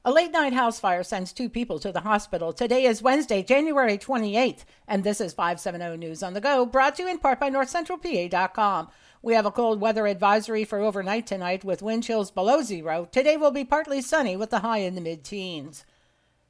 A late-night house fire sends 2 people to the hospital. Today is Wednesday, January 28th, and this is 570 News on the Go, brought to you in part by NorthCentralPA.com. We have a cold weather advisory for overnight tonight with wind chills below zero. Today will be partly sunny with the high in the mid-teens.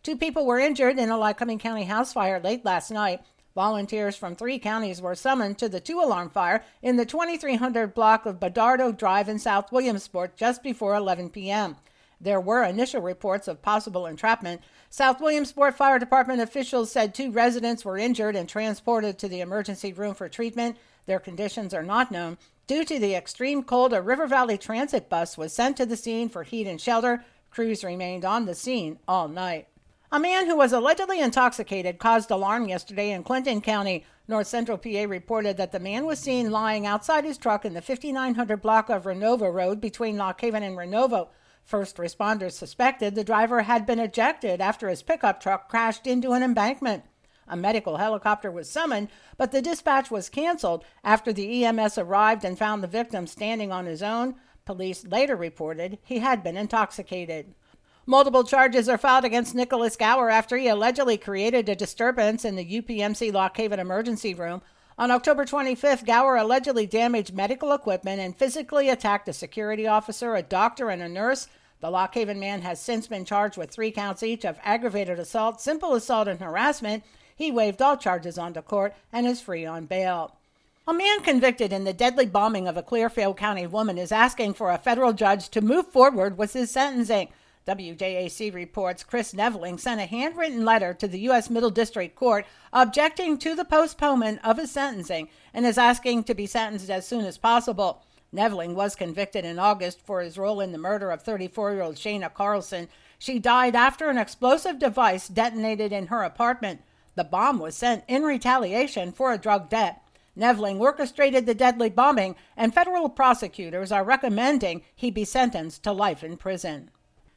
2 people were injured in a Lycoming County house fire late last night. Volunteers from 3 counties were summoned to the 2-alarm fire in the 2300 block of Badardo Drive in South Williamsport just before 11 p.m. There were initial reports of possible entrapment. South Williamsport Fire Department officials said 2 residents were injured and transported to the emergency room for treatment. Their conditions are not known. Due to the extreme cold, a River Valley Transit bus was sent to the scene for heat and shelter. Crews remained on the scene all night. A man who was allegedly intoxicated caused alarm yesterday in Clinton County. North Central PA reported that the man was seen lying outside his truck in the 5900 block of Renovo Road between Lock Haven and Renovo. First responders suspected the driver had been ejected after his pickup truck crashed into an embankment. A medical helicopter was summoned, but the dispatch was canceled after the EMS arrived and found the victim standing on his own. Police later reported he had been intoxicated. Multiple charges are filed against Nicholas Gower after he allegedly created a disturbance in the UPMC Lock Haven emergency room. On October 25th, Gower allegedly damaged medical equipment and physically attacked a security officer, a doctor, and a nurse. The Lock Haven man has since been charged with 3 counts each of aggravated assault, simple assault, and harassment. He waived all charges onto court and is free on bail. A man convicted in the deadly bombing of a Clearfield County woman is asking for a federal judge to move forward with his sentencing. WJAC reports Chris Neveling sent a handwritten letter to the U.S. Middle District Court objecting to the postponement of his sentencing and is asking to be sentenced as soon as possible. Neveling was convicted in August for his role in the murder of 34-year-old Shayna Carlson. She died after an explosive device detonated in her apartment. The bomb was sent in retaliation for a drug debt. Neveling orchestrated the deadly bombing, and federal prosecutors are recommending he be sentenced to life in prison.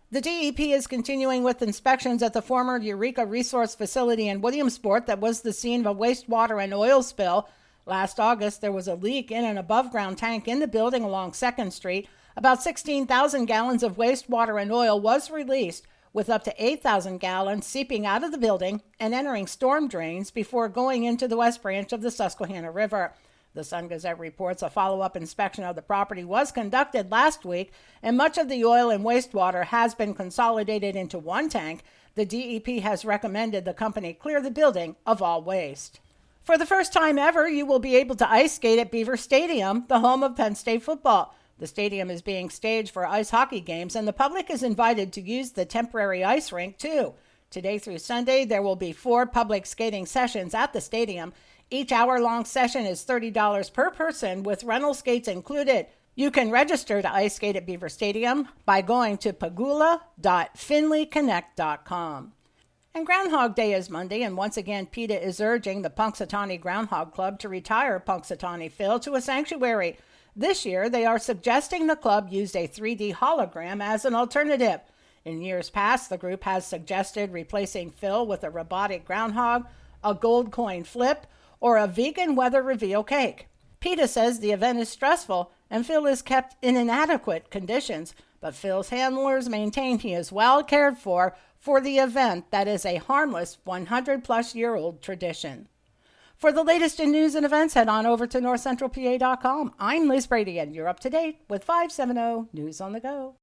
The DEP is continuing with inspections at the former Eureka Resource Facility in Williamsport that was the scene of a wastewater and oil spill. Last August, there was a leak in an above-ground tank in the building along 2nd Street. About 16,000 gallons of wastewater and oil was released, with up to 8,000 gallons seeping out of the building and entering storm drains before going into the West Branch of the Susquehanna River. The Sun-Gazette reports a follow-up inspection of the property was conducted last week, and much of the oil and wastewater has been consolidated into one tank. The DEP has recommended the company clear the building of all waste. For the first time ever, you will be able to ice skate at Beaver Stadium, the home of Penn State football. The stadium is being staged for ice hockey games, and the public is invited to use the temporary ice rink, too. Today through Sunday, there will be 4 public skating sessions at the stadium. Each hour-long session is $30 per person, with rental skates included. You can register to ice skate at Beaver Stadium by going to pagula.finleyconnect.com. And Groundhog Day is Monday, and once again, PETA is urging the Punxsutawney Groundhog Club to retire Punxsutawney Phil to a sanctuary. This year, they are suggesting the club use a 3D hologram as an alternative. In years past, the group has suggested replacing Phil with a robotic groundhog, a gold coin flip, or a vegan weather reveal cake. PETA says the event is stressful and Phil is kept in inadequate conditions, but Phil's handlers maintain he is well cared for the event that is a harmless 100-plus-year-old tradition. For the latest in news and events, head on over to NorthCentralPA.com. I'm Liz Brady, and you're up to date with 570 News on the Go.